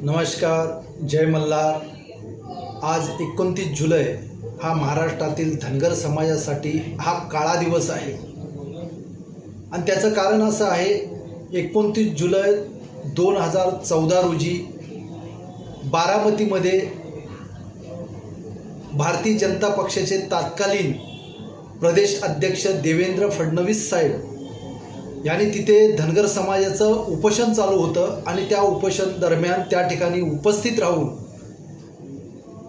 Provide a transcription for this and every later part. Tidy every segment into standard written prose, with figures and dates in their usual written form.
नमस्कार, जय मल्हार। आज 29 जुलै हा महाराष्ट्रातील धनगर समाजासाठी हा काळा दिवस आहे आणि त्याचं कारण असं आहे 29 जुलै 2014 रोजी बारामतीमध्ये भारतीय जनता पक्षाचे तत्कालीन प्रदेश अध्यक्ष देवेंद्र फडणवीस साहेब यांनी तिथे धनगर समाजाचं उपोषण चालू होतं आणि त्या उपोषण दरम्यान त्या ठिकाणी उपस्थित राहून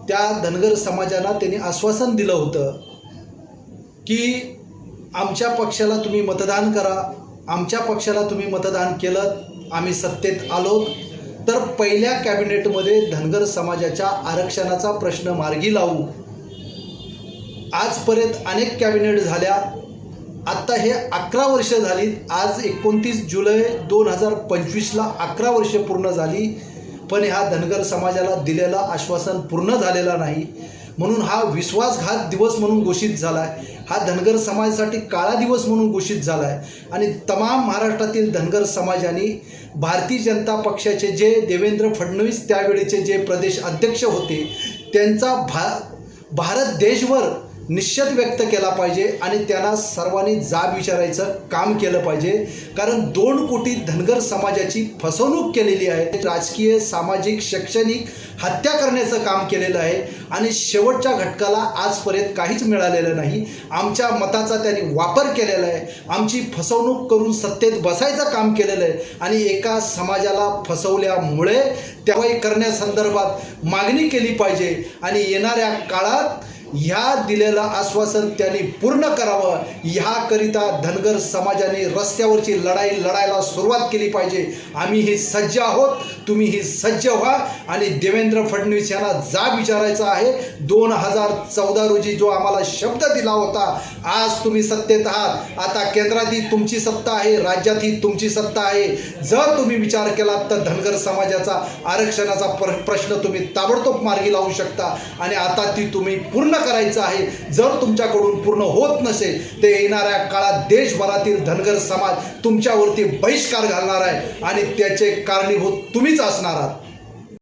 त्या धनगर समाजाला त्यांनी आश्वासन दिलं होतं की आमच्या पक्षाला तुम्ही मतदान करा, आमच्या पक्षाला तुम्ही मतदान केलं, आम्ही सत्तेत आलो तर पहिल्या कॅबिनेटमध्ये धनगर समाजाच्या आरक्षणाचा प्रश्न मार्गी लावू। आजपर्यंत अनेक कॅबिनेट झाल्या, आता हे 11 वर्ष झाली। आज 29 जुलै 2025ला 11 वर्ष पूर्ण झाली, पण ह्या धनगर समाजाला दिलेलं आश्वासन पूर्ण झालेला नाही, म्हणून हा विश्वासघात दिवस म्हणून घोषित झाला आहे। हा धनगर समाजासाठी काळा दिवस म्हणून घोषित झाला आहे आणि तमाम महाराष्ट्रातील धनगर समाजाने भारतीय जनता पक्षाचे जे देवेंद्र फडणवीस त्यावेळेचे जे प्रदेश अध्यक्ष होते त्यांचा भारत देशभर निषेध व्यक्त केला पाहिजे आणि त्यांना सर्वांनी जाब विचारायचं काम केलं पाहिजे। कारण 2 कोटी धनगर समाजाची फसवणूक केलेली आहे, राजकीय, सामाजिक, शैक्षणिक हत्या करण्याचं काम केलेलं आहे आणि शेवटच्या घटकाला आजपर्यंत काहीच मिळालेलं नाही। आमच्या मताचा त्यांनी वापर केलेला आहे, आमची फसवणूक करून सत्तेत बसायचं काम केलेलं आहे आणि एका समाजाला फसवल्यामुळे कारवाई करण्यासंदर्भात मागणी केली पाहिजे आणि येणाऱ्या काळात ह्या दिलेलं आश्वासन त्यांनी पूर्ण करावं। ह्याकरिता धनगर समाजाने रस्त्यावरची लढाई लढायला सुरुवात केली पाहिजे। आम्ही ही सज्ज आहोत, तुम्ही ही सज्ज व्हा आणि देवेंद्र फडणवीस यांना जाब विचारायचा आहे। 2014 रोजी जो आम्हाला शब्द दिला होता, आज तुम्ही सत्तेत आहात, आता केंद्रातही तुमची सत्ता आहे, राज्यातही तुमची सत्ता आहे। जर तुम्ही विचार केला तर धनगर समाजाचा आरक्षणाचा प्रश्न तुम्ही ताबडतोब मार्गी लावू शकता आणि आता ती तुम्ही पूर्ण करायचं आहे। जर तुमच्याकडून पूर्ण होत नसेल तर येणाऱ्या काळात देशभरातील धनगर समाज तुमच्यावरती बहिष्कार घालणार आहे आणि त्याचे कारणीभूत तुम्हीच असणार आहात।